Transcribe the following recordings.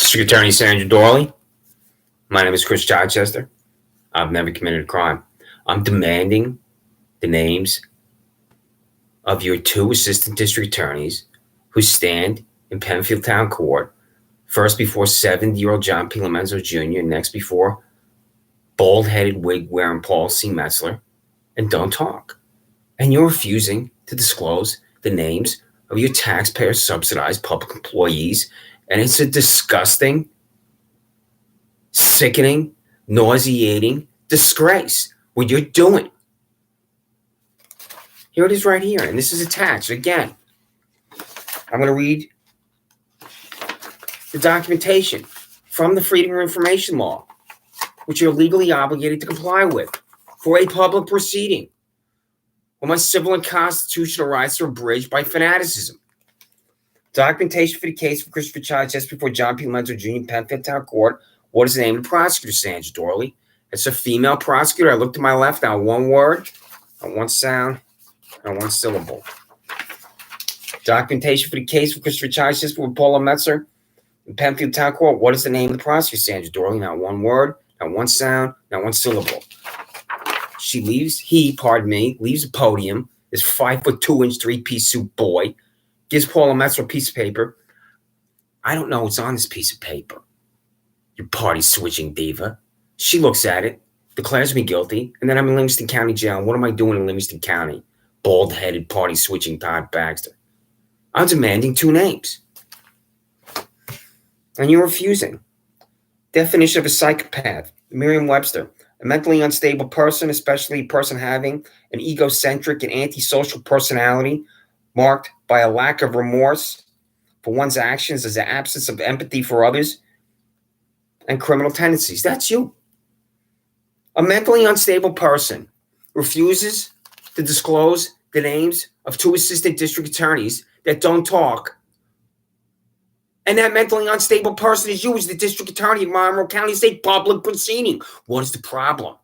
District Attorney Sandra Doorley. My name is Chris Chichester. I've never committed a crime. I'm demanding the names of your two assistant district attorneys who stand in Penfield Town Court, first before 70-year-old John P. Lomenzo Jr., next before bald-headed wig-wearing Paul C. Metzler, and don't talk. And you're refusing to disclose the names of your taxpayer-subsidized public employees, and it's a disgusting, sickening, nauseating disgrace what you're doing. Here it is right here, and this is attached. Again, I'm going to read the documentation from the Freedom of Information Law, which you're legally obligated to comply with for a public proceeding when my civil and constitutional rights are abridged by fanaticism. Documentation for the case for Christopher Child just before John P. Lomenzo Jr. Penfield Town Court. What is the name of the prosecutor, Sandra Doorley? It's a female prosecutor. I look to my left, now one word, not one sound, and one syllable. Documentation for the case for Christopher Child just before Paula Metzler in Penfield Town Court. What is the name of the prosecutor, Sandra Doorley? Not one word, not one sound, not one syllable. He leaves the podium, this 5'2", 3-piece suit boy, gives Paula Metzler a piece of paper. I don't know what's on this piece of paper. You party-switching diva. She looks at it, declares me guilty, and then I'm in Livingston County Jail. What am I doing in Livingston County? Bald-headed, party-switching Todd Baxter. I'm demanding two names. And you're refusing. Definition of a psychopath. Merriam-Webster. A mentally unstable person, especially a person having an egocentric and antisocial personality marked by a lack of remorse for one's actions as an absence of empathy for others and criminal tendencies. That's you. A mentally unstable person refuses to disclose the names of two assistant district attorneys that don't talk. And that mentally unstable person is you as the district attorney of Monroe County State public proceeding. What is the problem?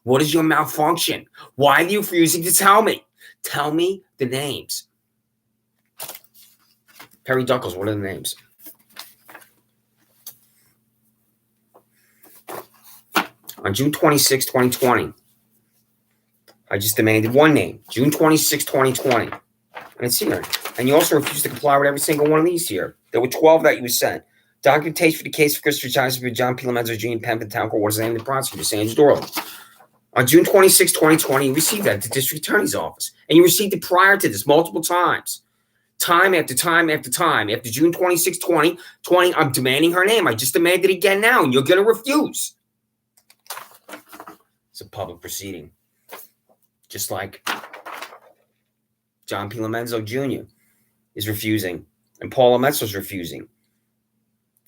What is your malfunction? Why are you refusing to tell me? Tell me the names. Perry Duckles, what are the names? On June 26, 2020, I just demanded one name. June 26, 2020. And it's here. And you also refused to comply with every single one of these here. There were 12 that you sent. Documentation for the case of Christopher Child for John P. Lomenzo Jr. Penfield Town Court. What is the name of the prosecutor? Sandra Doorley. On June 26, 2020, you received that at the district attorney's office. And you received it prior to this multiple times. Time after time after time. After June 26, 2020, I'm demanding her name. I just demanded it again now, and you're going to refuse. It's a public proceeding. Just like John P. Lomenzo Jr. is refusing, and Paula Metzler is refusing,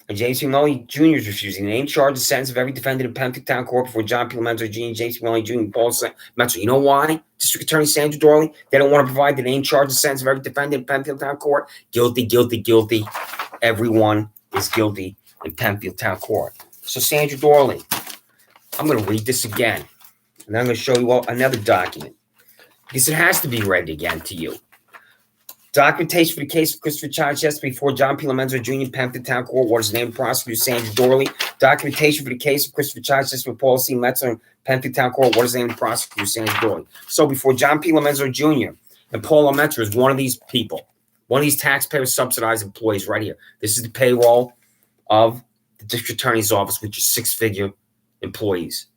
and James P. Mully Jr. is refusing. The name, charge, and sentence of every defendant in Penfield Town Court before John P. Lomenzo Jr., James P. Mully Jr., and Paul Metzler. You know why? District Attorney Sandra Doorley, they don't want to provide the name, charge, and sentence of every defendant in Penfield Town Court. Guilty, guilty, guilty. Everyone is guilty in Penfield Town Court. So Sandra Doorley, I'm going to read this again, and then I'm going to show you another document, because it has to be read again to you. Documentation for the case of Christopher Child just before John P. Lomenzo Jr. Penfield Town Court. What is the name of the prosecutor? Sandra Doorley. Documentation for the case of Christopher Child just before Paul C. Metzler Penfield Town Court. What is the name of the prosecutor? Sandra Doorley. So before John P. Lomenzo Jr. and Paul Metzler is one of these people, one of these taxpayer-subsidized employees right here. This is the payroll of the district attorney's office, which is six-figure employees.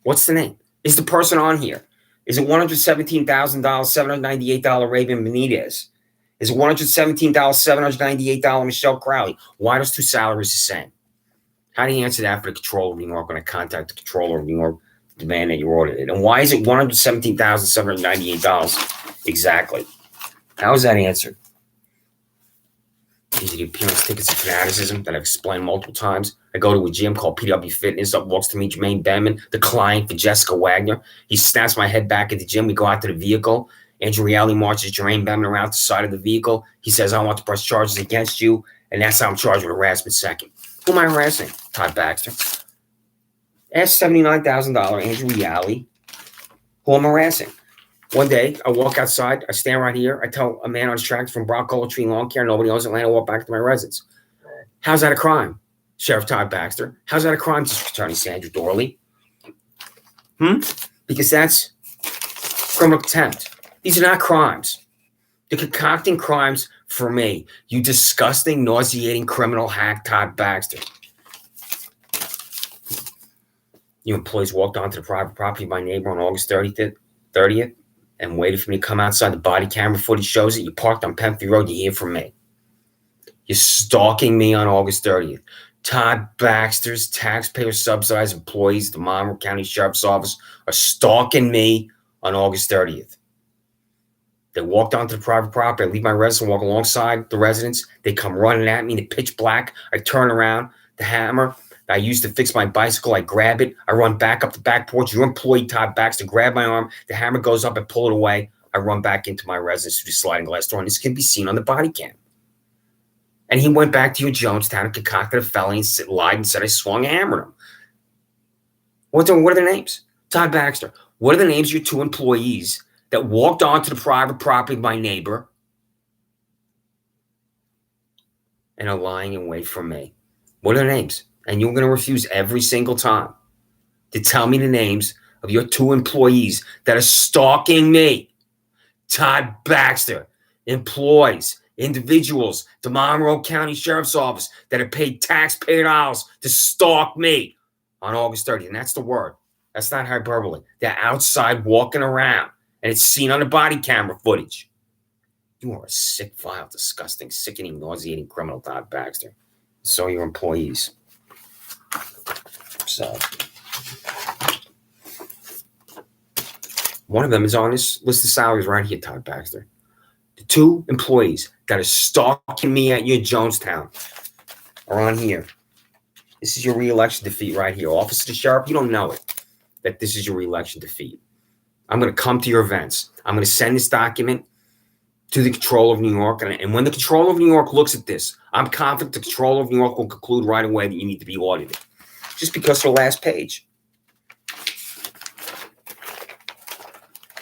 What's the name? Is the person on here? Is it $117,000, $798 Raven Benitez? Is it $117,000, $798 Michelle Crowley? Why are those two salaries the same? How do you answer that for the controller of New York when I contact the controller of New York to demand that you're audited? And why is it $117,798 exactly? How is that answered? These are the appearance tickets of fanaticism that I've explained multiple times. I go to a gym called PW Fitness. Up walks to me Jermaine Benman, the client for Jessica Wagner. He snaps my head back at the gym. We go out to the vehicle. Andrew Reale marches Jermaine Benman around the side of the vehicle. He says, I want to press charges against you. And that's how I'm charged with harassment second. Who am I harassing? Todd Baxter. Ask $79,000 Andrew Reale who I'm harassing. One day, I walk outside. I stand right here. I tell a man on his tracks from Bronco Tree Lawn Care, nobody owns it, land. I walk back to my residence. How's that a crime? Sheriff Todd Baxter. How's that a crime, District Attorney Sandra Doorley? Because that's criminal contempt. These are not crimes. They're concocting crimes for me. You disgusting, nauseating criminal hack, Todd Baxter. You employees walked onto the private property of my neighbor on August 30th and waited for me to come outside. The body camera footage shows it. You parked on Penfield Road. You hear from me. You're stalking me on August 30th. Todd Baxter's taxpayer-subsidized employees at the Monroe County Sheriff's Office are stalking me on August 30th. They walked onto the private property. I leave my residence and walk alongside the residence. They come running at me in the pitch black. I turn around. The hammer that I used to fix my bicycle, I grab it. I run back up the back porch. Your employee, Todd Baxter, grab my arm. The hammer goes up. I pull it away. I run back into my residence through the sliding glass door. And this can be seen on the body cam. And he went back to your Jonestown and concocted a felony and lied and said I swung a hammer at him. What are their names? Todd Baxter. What are the names of your two employees that walked onto the private property of my neighbor and are lying in wait for me? What are their names? And you're going to refuse every single time to tell me the names of your two employees that are stalking me. Todd Baxter employs individuals, the Monroe County Sheriff's Office, that have paid taxpayer dollars to stalk me on August 30th. And that's the word. That's not hyperbole. They're outside walking around, and it's seen on the body camera footage. You are a sick, vile, disgusting, sickening, nauseating criminal, Todd Baxter. So are your employees. So, one of them is on this list of salaries right here, Todd Baxter. The two employees that are stalking me at your Jonestown are on here. This is your re-election defeat right here. Office of the Sheriff, you don't know it, that this is your re-election defeat. I'm going to come to your events. I'm going to send this document to the Controller of New York. And when the Controller of New York looks at this, I'm confident the Controller of New York will conclude right away that you need to be audited. Just because of the last page.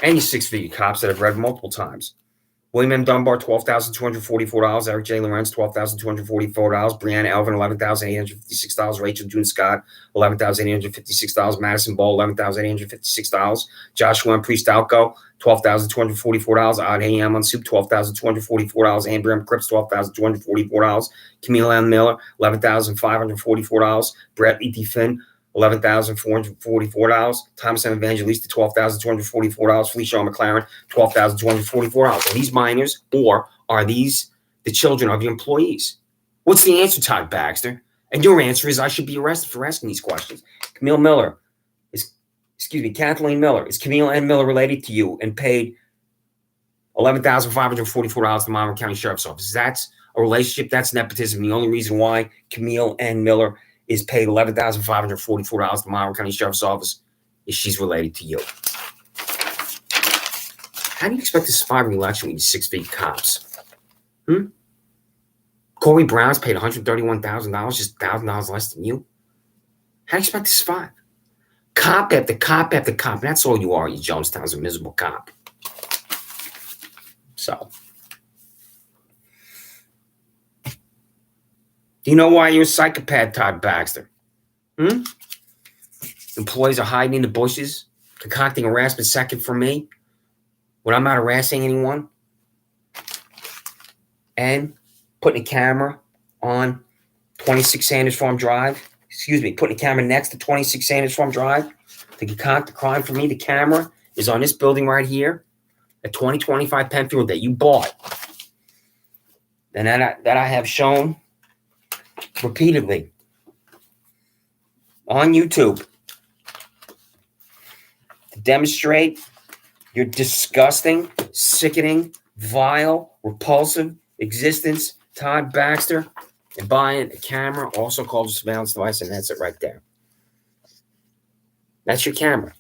And your six-figure cops that I've read multiple times. William M. Dunbar, $12,244. Eric J. Lorenz, $12,244. Brianna Elvin, $11,856. Rachel June Scott, $11,856. Madison Ball, $11,856. Joshua M. Priest Alco, $12,244. Odd A.M. on Soup, $12,244. Andrew M. Cripps, $12,244. Camille M. Miller, $11,544. Brett E. Finn, $11,444. Thomas M. Evangelista, $12,244. Felicia R. McLaren, $12,244. Are these minors, or are these the children of your employees? What's the answer, Todd Baxter? And your answer is I should be arrested for asking these questions. Kathleen Miller, is Camille N. Miller related to you and paid $11,544 to Monroe County Sheriff's Office? That's a relationship. That's nepotism. The only reason why Camille N. Miller is paid $11,544 to Monroe County Sheriff's Office is she's related to you. How do you expect to survive an election with these six-figure cops? Corey Brown's paid $131,000, just $1,000 less than you. How do you expect to survive? Cop after cop after cop. That's all you are, you Jonestown's a miserable cop. So, do you know why you're a psychopath, Todd Baxter? Employees are hiding in the bushes, concocting a harassment second for me when I'm not harassing anyone, and putting a camera on 26 Sanders Farm Drive. Putting a camera next to 26 Sanders Farm Drive to concoct the crime for me. The camera is on this building right here at 2025 Penfield that you bought, and that I have shown repeatedly on YouTube to demonstrate your disgusting, sickening, vile, repulsive existence, Todd Baxter, and buying a camera, also called a surveillance device, and that's it right there. That's your camera.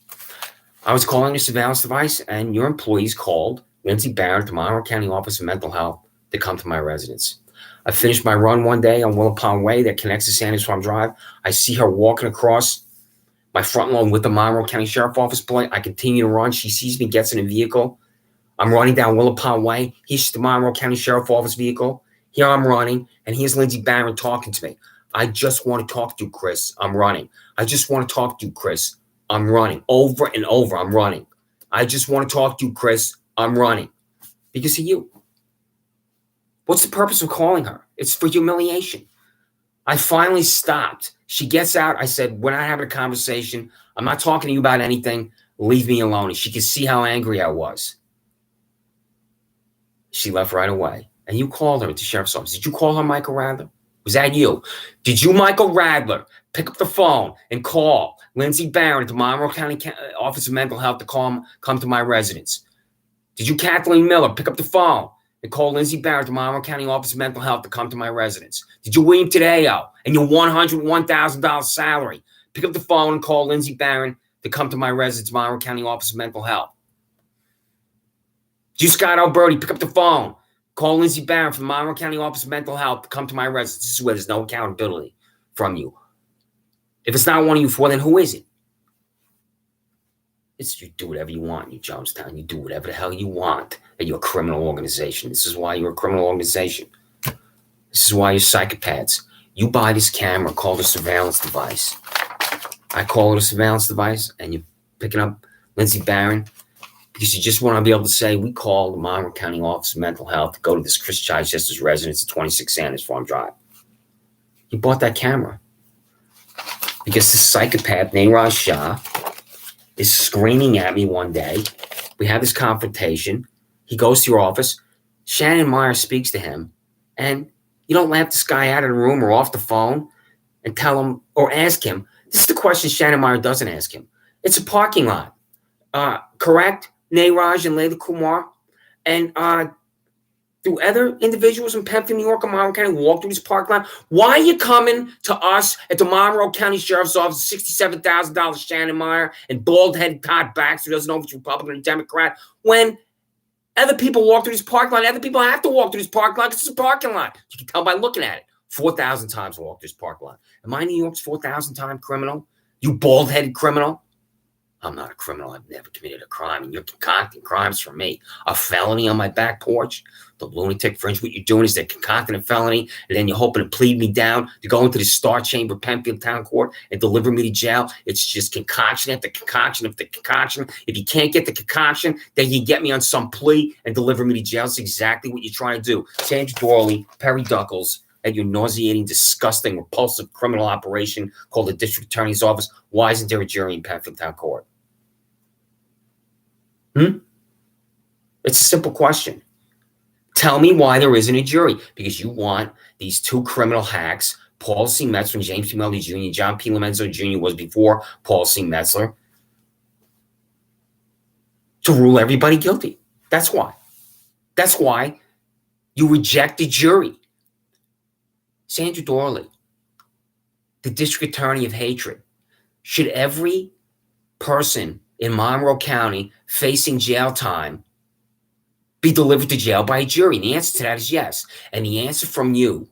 I was calling a surveillance device, and your employees called Lindsay Barrett, the Monroe County Office of Mental Health, to come to my residence. I finished my run one day on Willow Pond Way that connects to Sanders Farm Drive. I see her walking across my front lawn with the Monroe County Sheriff Office boy. I continue to run. She sees me, gets in a vehicle. I'm running down Willow Pond Way. Here's the Monroe County Sheriff Office vehicle. Here I'm running, and here's Lindsay Barron talking to me. I just want to talk to you, Chris. I'm running. I just want to talk to you, Chris. I'm running. Over and over, I'm running. I just want to talk to you, Chris. I'm running. Because of you. What's the purpose of calling her? It's for humiliation. I finally stopped. She gets out. I said, we're not having a conversation. I'm not talking to you about anything. Leave me alone. And she could see how angry I was. She left right away. And you called her at the sheriff's office. Did you call her, Michael Radler? Was that you? Did you, Michael Radler, pick up the phone and call Lindsey Barron at the Monroe County Office of Mental Health to come to my residence? Did you, Kathleen Miller, pick up the phone and call Lindsey Barron at the Monroe County Office of Mental Health to come to my residence? Did you, William Tadeo, and your $101,000 salary, pick up the phone and call Lindsey Barron to come to my residence, Monroe County Office of Mental Health? Did you, Scott Alberti, pick up the phone, call Lindsey Barron from the Monroe County Office of Mental Health to come to my residence? This is where there's no accountability from you. If it's not one of you four, then who is it? It's you do whatever you want, you Jonestown. You do whatever the hell you want. And you're a criminal organization. This is why you're a criminal organization. This is why you're psychopaths. You buy this camera called a surveillance device. I call it a surveillance device, and you're picking up Lindsey Barron because you just want to be able to say, we called the Monroe County Office of Mental Health to go to this Chris Chichester's residence at 26 Sanders Farm Drive. You bought that camera because this psychopath, Neeraj Shah, is screaming at me one day. We have this confrontation. He goes to your office. Shannon Meyer speaks to him, and you don't laugh this guy out of the room or off the phone and tell him or ask him. This is the question Shannon Meyer doesn't ask him. It's a parking lot. Correct, Neeraj and Layla Kumar? And do other individuals in Penfield, New York, and Monroe County walk through this parking lot? Why are you coming to us at the Monroe County Sheriff's Office, $67,000 Shannon Meyer and bald-headed Todd Baxter, who doesn't know if it's Republican or Democrat, when other people walk through this parking lot? Other people have to walk through this parking lot because it's a parking lot. You can tell by looking at it. 4,000 times I walked this parking lot. Am I New York's 4,000-time criminal? You bald-headed criminal? I'm not a criminal. I've never committed a crime, and you're concocting crimes for me. A felony on my back porch? The lunatic fringe, what you're doing is they're concocting a felony, and then you're hoping to plead me down to go into the Star Chamber, Penfield Town Court, and deliver me to jail. It's just concoction after concoction after concoction. If you can't get the concoction, then you get me on some plea and deliver me to jail. That's exactly what you're trying to do. Sandra Doorley, Perry Duckles, at your nauseating, disgusting, repulsive criminal operation called the District Attorney's Office. Why isn't there a jury in Penfield Town Court? It's a simple question. Tell me why there isn't a jury. Because you want these two criminal hacks, Paul C. Metzler and James P. Melody Jr., John P. Lomenzo Jr. was before Paul C. Metzler, to rule everybody guilty. That's why. That's why you reject the jury. Sandra Doorley, the district attorney of hatred. Should every person in Monroe County facing jail time be delivered to jail by a jury? And the answer to that is yes. And the answer from you,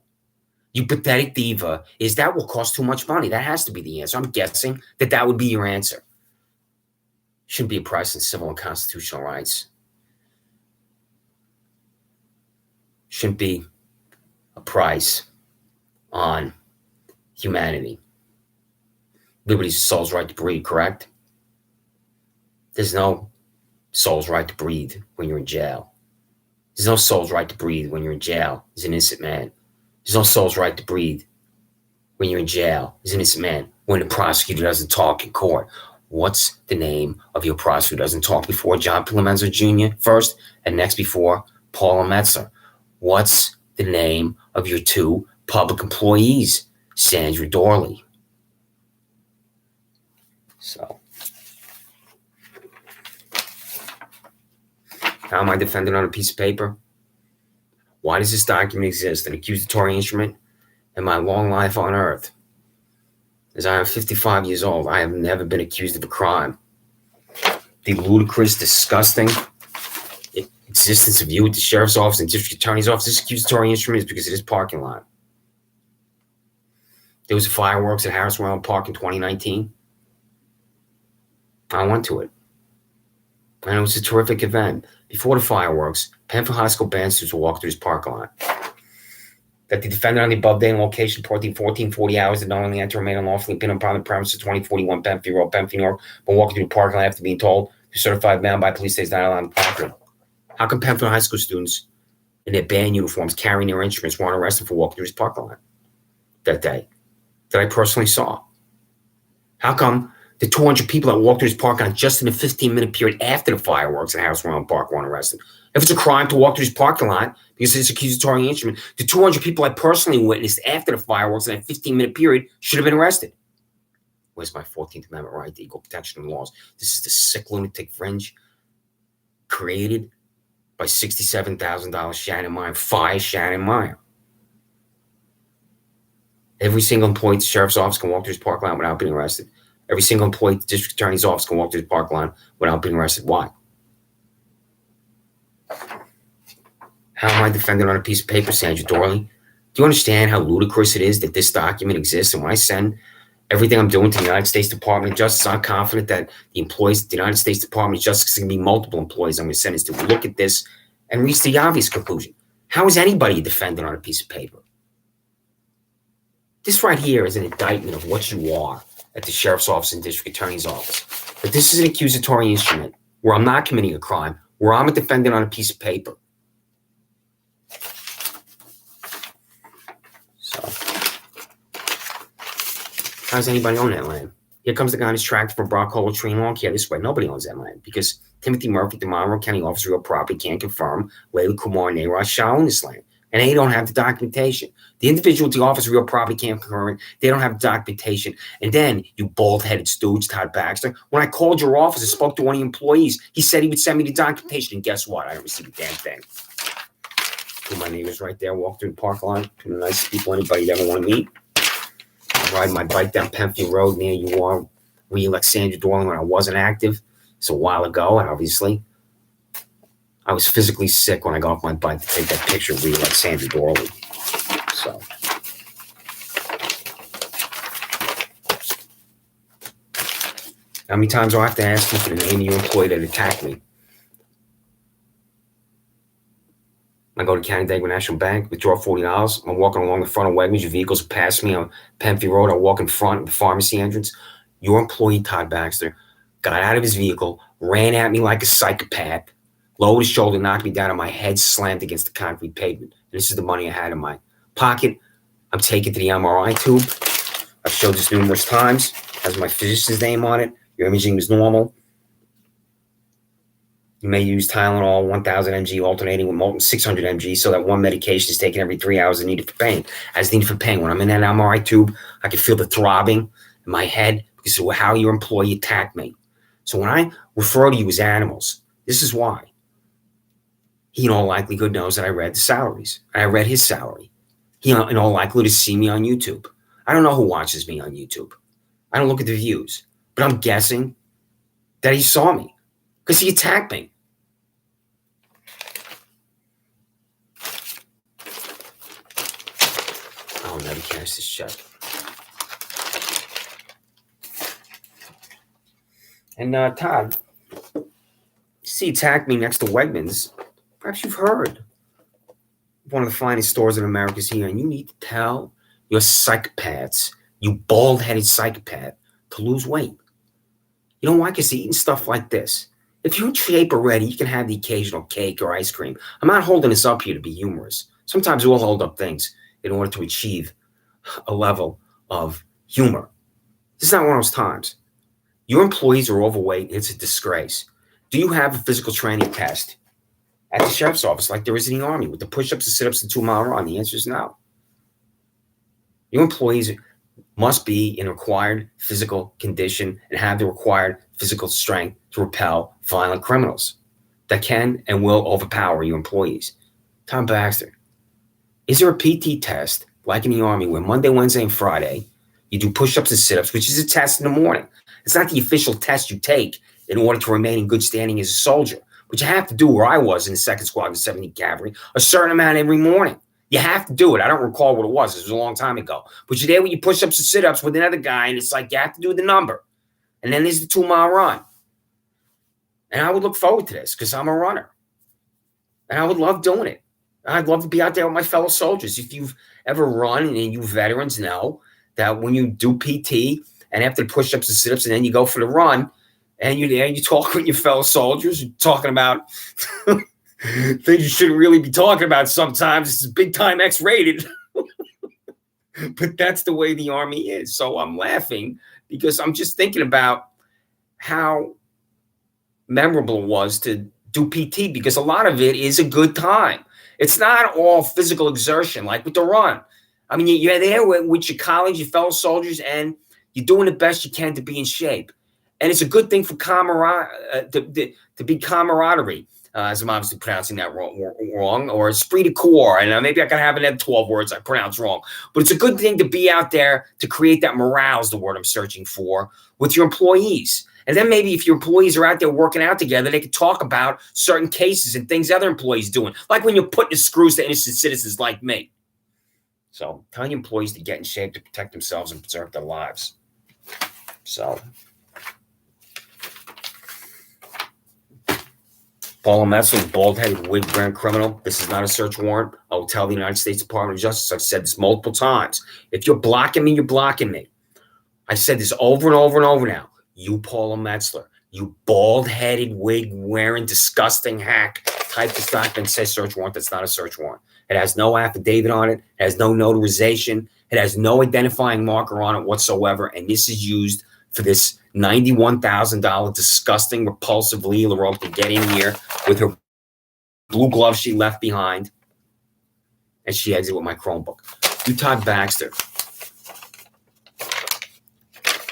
you pathetic diva, is that will cost too much money. That has to be the answer. I'm guessing that would be your answer. Shouldn't be a price in civil and constitutional rights. Shouldn't be a price on humanity. Liberty's soul's right to breathe, correct? There's no soul's right to breathe when you're in jail. There's no soul's right to breathe when you're in jail as an innocent man. There's no soul's right to breathe when you're in jail as an innocent man when the prosecutor doesn't talk in court. What's the name of your prosecutor who doesn't talk before John P. Lomenzo Jr. first and next before Paula Metzler? What's the name of your two public employees, Sandra Doorley? So, how am I defended on a piece of paper? Why does this document exist? An accusatory instrument in my long life on earth. As I am 55 years old, I have never been accused of a crime. The ludicrous, disgusting existence of you at the sheriff's office and district attorney's office, this accusatory instrument is because of this parking lot. There was fireworks at Harris Royal Park in 2019. I went to it. And it was a terrific event. Before the fireworks, Penfield High School band students will walk through this parking lot. that the defendant on the above day and location reporting 1440 hours did not only enter or remain unlawfully pin upon the premises 2041 Penfield Road, Penfield, New York, but walking through the parking lot after being told the certified man by police is not allowed in the parking. How come Penfield High School students in their band uniforms carrying their instruments weren't arrested for walking through his parking lot that day that I personally saw? How come the 200 people that walked through his parking lot just in the 15-minute period after the fireworks in Harris Royal Park weren't arrested? If it's a crime to walk through his parking lot because it's accusatory instrument, the 200 people I personally witnessed after the fireworks in that 15-minute period should have been arrested. Where's my 14th Amendment right to equal protection of laws? This is the sick lunatic fringe created by $67,000 Shannon Meyer. Fire Shannon Meyer. Every single employee at the sheriff's office can walk through his parking lot without being arrested. Every single employee at the district attorney's office can walk through the parking lot without being arrested. Why? How am I defended on a piece of paper, Sandra Doorley? Do you understand how ludicrous it is that this document exists? And when I send everything I'm doing to the United States Department of Justice, I'm confident that the employees at the United States Department of Justice are going to be multiple employees I'm going to send this to look at this and reach the obvious conclusion. How is anybody a defendant on a piece of paper? This right here is an indictment of what you are at the sheriff's office and district attorney's office. But this is an accusatory instrument where I'm not committing a crime, where I'm a defendant on a piece of paper. So, how does anybody own that land? Here comes the guy on his tractor from Brockholder Tree and Lawn Care this way. Nobody owns that land because Timothy Murphy, the Monroe County Officer of Real Property, can't confirm Layla Kumar and Nayraj shall own this land. And they don't have the documentation. The individual at the Office of Real Property can't confirm it. They don't have the documentation. And then, you bald-headed stooge, Todd Baxter, when I called your office and spoke to one of the employees, he said he would send me the documentation. And guess what? I didn't receive a damn thing. Two of my neighbors right there walk through the parking lot. Two of the nicest people anybody would ever want to meet. I ride my bike down Penfield Road near you all. Re-elect Sandra Doorley when I wasn't active. It's a while ago, obviously. I was physically sick when I got off my bike to take that picture of re-elect Sandra Doorley. So. How many times do I have to ask you for the name of your employee that attacked me? I go to Canandaigua National Bank, withdraw $40. I'm walking along the front of Wegmans. Your vehicles pass me on Penfield Road. I walk in front of the pharmacy entrance. Your employee, Todd Baxter, got out of his vehicle, ran at me like a psychopath, lowered his shoulder, knocked me down, and my head slammed against the concrete pavement. And this is the money I had in my pocket. I'm taken to the MRI tube. I've showed this numerous times. Has my physician's name on it. Your imaging was normal. You may use Tylenol 1,000 mg alternating with Molten 600 mg so that one medication is taken every 3 hours and needed for pain. As needed for pain. When I'm in that MRI tube, I can feel the throbbing in my head because of how your employee attacked me. So when I refer to you as animals, this is why. He in all likelihood knows that I read the salaries. I read his salary. He in all likelihood has seen me on YouTube. I don't know who watches me on YouTube. I don't look at the views. But I'm guessing that he saw me because he attacked me. I'll never cash this check. And Todd, see, he attacked me next to Wegmans. Perhaps you've heard. One of the finest stores in America is here, and you need to tell your psychopaths, you bald-headed psychopath, to lose weight. You know why? Because eating stuff like this. If you're in shape already, you can have the occasional cake or ice cream. I'm not holding this up here to be humorous. Sometimes we'll hold up things in order to achieve a level of humor. This is not one of those times. Your employees are overweight. It's a disgrace. Do you have a physical training test at the sheriff's office like there is in the Army with the push-ups and sit-ups and 2-mile run? The answer is no. Your employees must be in required physical condition and have the required physical strength to repel violent criminals that can and will overpower your employees. Tom Baxter, is there a PT test like in the Army where Monday, Wednesday, and Friday you do push-ups and sit-ups, which is a test in the morning? It's not the official test you take in order to remain in good standing as a soldier, but you have to do where I was in the 2nd Squadron, 70th Cavalry, a certain amount every morning. You have to do it. I don't recall what it was. It was a long time ago. But you're there with your push-ups and sit-ups with another guy, and it's like you have to do the number. And then there's the 2-mile run. And I would look forward to this because I'm a runner. And I would love doing it. I'd love to be out there with my fellow soldiers. If you've ever run, and you veterans know that when you do PT and after the push-ups and sit-ups and then you go for the run and you're there and you talk with your fellow soldiers, you're talking about things you shouldn't really be talking about sometimes. It's big time X-rated. But that's the way the Army is. So I'm laughing because I'm just thinking about how memorable it was to do PT, because a lot of it is a good time. It's not all physical exertion like with the run. I mean, you're there with your colleagues, your fellow soldiers, and you're doing the best you can to be in shape. And it's a good thing for to be camaraderie, as I'm obviously pronouncing that wrong, or esprit de corps. And maybe I can have another 12 words I pronounce wrong. But it's a good thing to be out there to create that morale is the word I'm searching for with your employees. And then maybe if your employees are out there working out together, they can talk about certain cases and things other employees doing, like when you're putting the screws to innocent citizens like me. So tell your employees to get in shape to protect themselves and preserve their lives. So Paula Metzler, bald-headed, wig-wearing criminal. This is not a search warrant. I will tell the United States Department of Justice. I've said this multiple times. If you're blocking me, you're blocking me. I've said this over and over and over now. You, Paula Metzler, you bald-headed, wig-wearing, disgusting hack, type this document, says search warrant. That's not a search warrant. It has no affidavit on it. It has no notarization. It has no identifying marker on it whatsoever. And this is used for this $91,000 disgusting, repulsive Lee LaRoque to get in here with her blue gloves she left behind. And she exited with my Chromebook. You, Todd Baxter,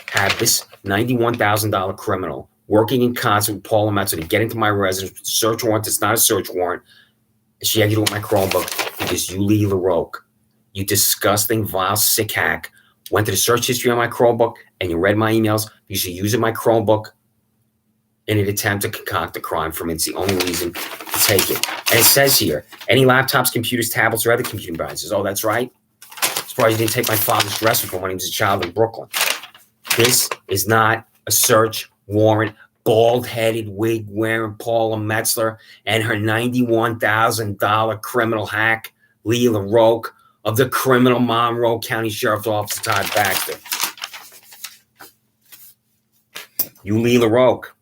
had this $91,000 criminal working in concert with Paula Metzler to get into my residence with a search warrant. It's not a search warrant. She exited with my Chromebook because you, Lee LaRoque, you disgusting, vile, sick hack, went to the search history on my Chromebook and you read my emails because you're using my Chromebook in an attempt to concoct a crime from it. It's the only reason to take it. And it says here, any laptops, computers, tablets, or other computing devices. Oh, that's right. Surprised you didn't take my father's dresser from when he was a child in Brooklyn. This is not a search warrant. Bald-headed, wig-wearing Paula Metzler and her $91,000 criminal hack, Lee LaRoque, of the criminal Monroe County Sheriff's Office, Todd Baxter. You, Lee LaRoque.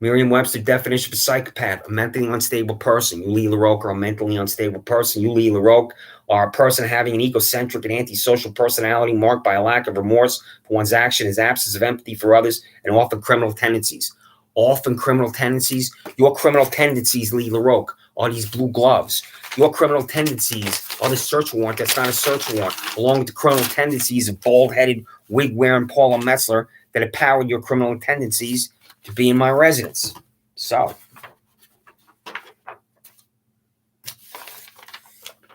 Merriam-Webster definition for psychopath, a mentally unstable person. You, Lee LaRoque, are a mentally unstable person. You, Lee LaRoque, are a person having an egocentric and antisocial personality marked by a lack of remorse for one's action, his absence of empathy for others, and often criminal tendencies. Often criminal tendencies. Your criminal tendencies, Lee LaRoque, are these blue gloves. Your criminal tendencies are the search warrant. That's not a search warrant. Along with the criminal tendencies of bald-headed, wig-wearing Paula Metzler that have powered your criminal tendencies to be in my residence. So,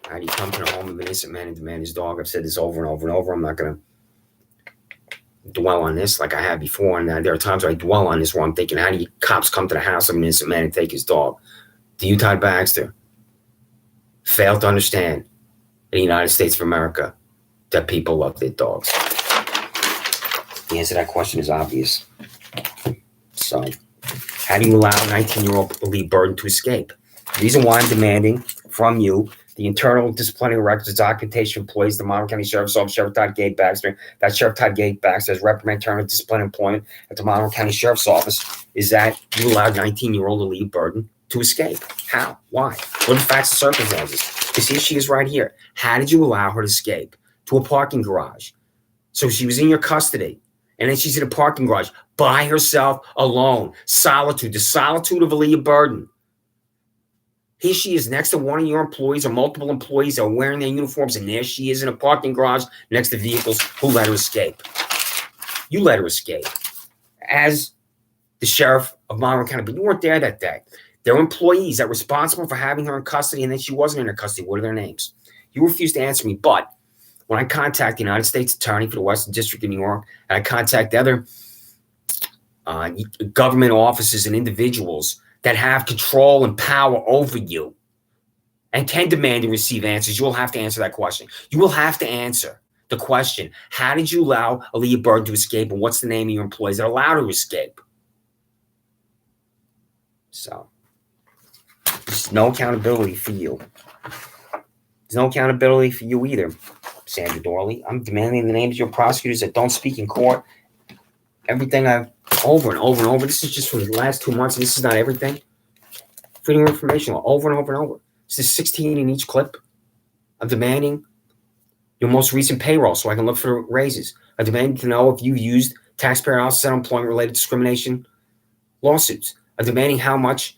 how do you come to the home of an innocent man and demand his dog? I've said this over and over and over. I'm not going to dwell on this like I have before. And there are times where I dwell on this where I'm thinking, how do you cops come to the house of an innocent man and take his dog? Do you, Todd Baxter, fail to understand in the United States of America that people love their dogs? The answer to that question is obvious. So, how do you allow a 19-year-old Lee Burden to escape? The reason why I'm demanding from you the internal disciplinary records of documentation employees, the Monroe County Sheriff's Office, Sheriff Todd Gay Baxter, that Sheriff Todd Gay Baxter has reprimanded term of disciplinary employment at the Monroe County Sheriff's Office, is that you allowed 19-year-old Lee Burden to escape. How? Why? What are the facts and circumstances? Because here she is right here. How did you allow her to escape? To a parking garage. So she was in your custody. And then she's in a parking garage by herself, alone. Solitude. The solitude of Aaliyah Burden. Here she is next to one of your employees or multiple employees that are wearing their uniforms. And there she is in a parking garage next to vehicles. Who let her escape? You let her escape. As the sheriff of Monroe County. But you weren't there that day. There were employees that were responsible for having her in custody. And then she wasn't in her custody. What are their names? You refused to answer me. But when I contact the United States Attorney for the Western District of New York, and I contact other government offices and individuals that have control and power over you and can demand and receive answers, you will have to answer that question. You will have to answer the question, how did you allow Aaliyah Burden to escape, and what's the name of your employees that allowed her to escape? So, There's no accountability for you. There's no accountability for you either, Sandra Doorley. I'm demanding the names of your prosecutors that don't speak in court. Everything I've over and over and over. This is just for the last 2 months. And this is not everything. Freedom of information law, over and over and over. This is 16 in each clip. I'm demanding your most recent payroll so I can look for raises. I'm demanding to know if you used taxpayer dollars to settle employment-related discrimination lawsuits. I'm demanding how much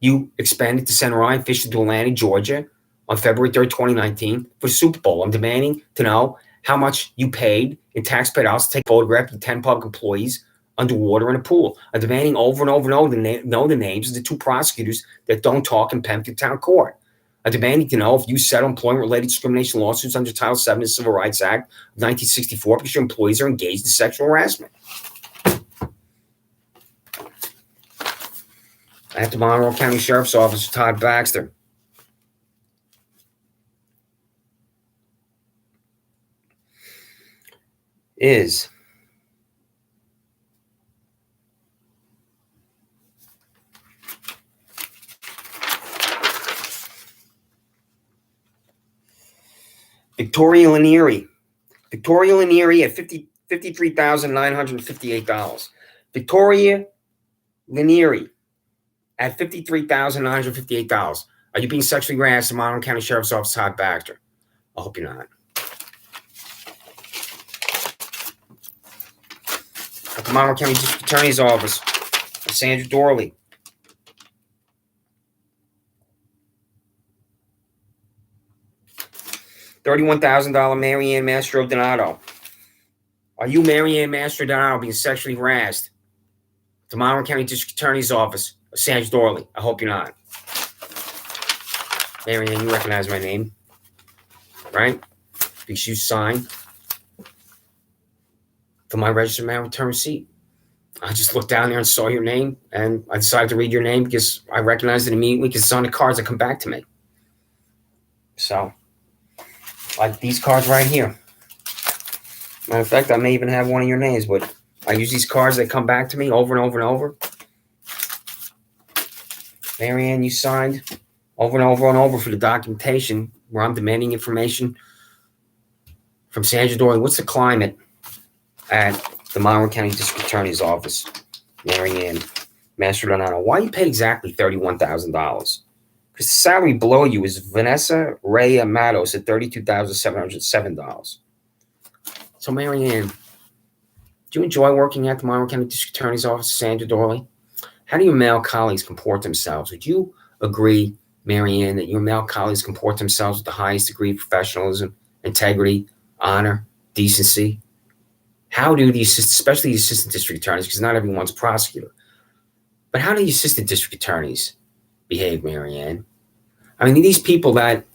you expended to send Ryan Fisher to Atlanta, Georgia on February 3rd, 2019 for the Super Bowl. I'm demanding to know how much you paid in taxpayer dollars to take a photograph of 10 public employees underwater in a pool. I'm demanding over and over and over to know the names of the 2 prosecutors that don't talk in Penfield Town Court. I'm demanding to know if you settle employment-related discrimination lawsuits under Title VII of the Civil Rights Act of 1964 because your employees are engaged in sexual harassment. I have the Monroe County Sheriff's Officer, Todd Baxter. Is Victoria Lanieri. Victoria Lanieri at $53,958. Victoria Lanieri at $53,958. Are you being sexually harassed in Monroe County Sheriff's Office, Todd Baxter? I hope you're not. At the Monroe County District Attorney's Office, Sandra Doorley. $31,000 Marianne Mastro Donato. Are you Marianne Mastro Donato being sexually harassed? The Monroe County District Attorney's Office, Sandra Doorley. I hope you're not. Marianne, you recognize my name, right? Because you signed for my registered mail return receipt. I just looked down there and saw your name, and I decided to read your name because I recognized it immediately because it's on the cards that come back to me. So, like these cards right here. Matter of fact, I may even have one of your names, but I use these cards that come back to me over and over and over. Marianne, you signed over and over and over for the documentation where I'm demanding information from Sandra Doorley. What's the climate at the Monroe County District Attorney's Office? Marianne Mastro Donato. Why you paid exactly $31,000? Because the salary below you is Vanessa Ray Matos at $32,707. So, Marianne, do you enjoy working at the Monroe County District Attorney's Office, Sandra Doorley? How do your male colleagues comport themselves? Would you agree, Marianne, that your male colleagues comport themselves with the highest degree of professionalism, integrity, honor, decency? How do the especially the assistant district attorneys, because not everyone's a prosecutor, but how do the assistant district attorneys behave, Marianne? I mean, these people that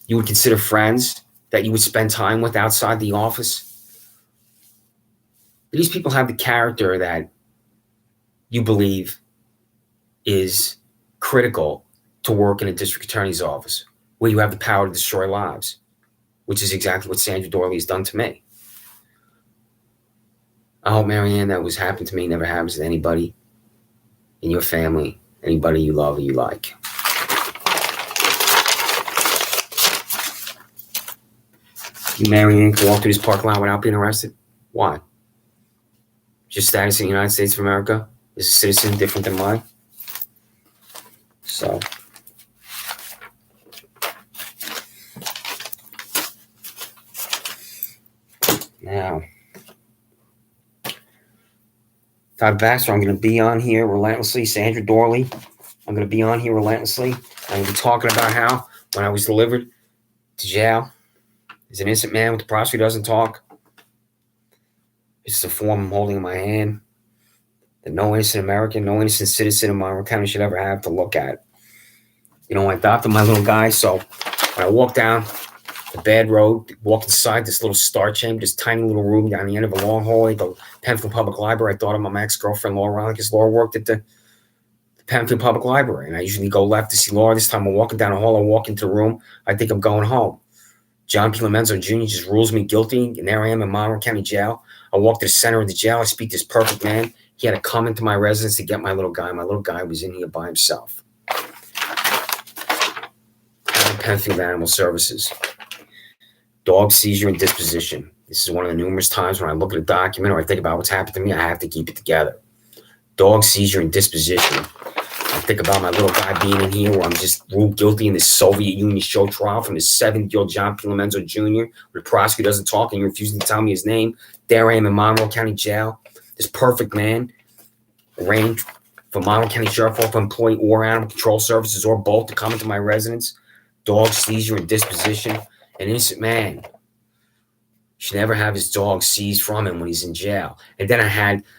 you would consider friends, that you would spend time with outside the office, these people have the character that you believe is critical to work in a district attorney's office, where you have the power to destroy lives, which is exactly what Sandra Doorley has done to me. I hope, Marianne, that was happened to me never happens to anybody in your family, anybody you love or you like. You, Marianne, can walk through this parking lot without being arrested? Why? Your status in the United States of America is a citizen different than mine? So, now, Todd Baxter, I'm going to be on here relentlessly. Sandra Doorley, I'm going to be on here relentlessly. I'm going to be talking about how when I was delivered to jail as an innocent man with the prosecutor doesn't talk. It's a form I'm holding in my hand that no innocent American, no innocent citizen in Monroe County should ever have to look at. You know, I adopted my little guy, so when I walked down the bad road, walked inside this little star chamber, this tiny little room down the end of a long hallway, the Penfield Public Library, I thought of my ex-girlfriend, Laura Riley, because Laura worked at the Penfield Public Library, and I usually go left to see Laura. This time I'm walking down the hall, I walk into the room, I think I'm going home. John P. Lomenzo Jr. just rules me guilty, and there I am in Monroe County Jail. I walk to the center of the jail. I speak to this perfect man. He had to come into my residence to get my little guy. My little guy was in here by himself. to Penfield Animal Services. Dog seizure and disposition. This is one of the numerous times when I look at a document or I think about what's happened to me, I have to keep it together. Dog seizure and disposition. I think about my little guy being in here where I'm just ruled guilty in this Soviet Union show trial from this 7-year-old John P. Lomenzo Jr., where the prosecutor doesn't talk and he refuses to tell me his name. There I am in Monroe County Jail. This perfect man, arraigned for Monroe County Sheriff Office employee or Animal Control Services or both to come into my residence. Dog seizure and disposition. An innocent man should never have his dog seized from him when he's in jail. And then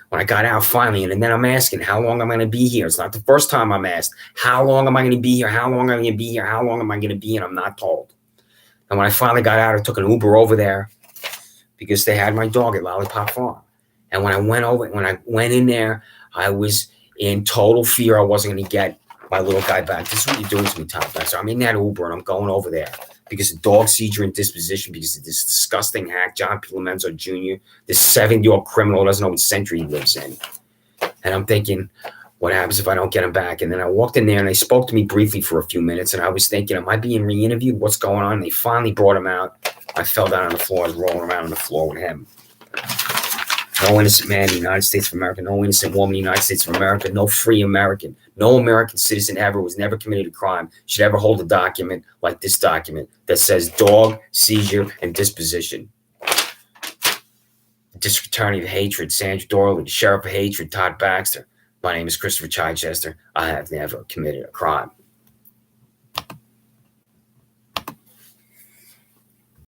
when I got out finally, and then I'm asking, how long am I going to be here? It's not the first time I'm asked, how long am I going to be here? How long am I going to be here? How long am I going to be here? And I'm not told. And when I finally got out, I took an Uber over there because they had my dog at Lollipop Farm. And when I went in there, I was in total fear I wasn't going to get my little guy back. This is what you're doing to me, Tom. So I'm in that Uber and I'm going over there because of dog seizure and disposition, because of this disgusting hack, John P. Lomenzo Jr., this 7-year-old criminal who doesn't know what century he lives in. And I'm thinking, what happens if I don't get him back? And then I walked in there and they spoke to me briefly for a few minutes. And I was thinking, am I being re-interviewed? What's going on? And they finally brought him out. I fell down on the floor. I was rolling around on the floor with him. No innocent man in the United States of America. No innocent woman in the United States of America. No free American. No American citizen ever who has never committed a crime should ever hold a document like this document that says dog, seizure, and disposition. The District Attorney of Hatred, Sandra Doorley. The Sheriff of Hatred, Todd Baxter. My name is Christopher Chichester. I have never committed a crime.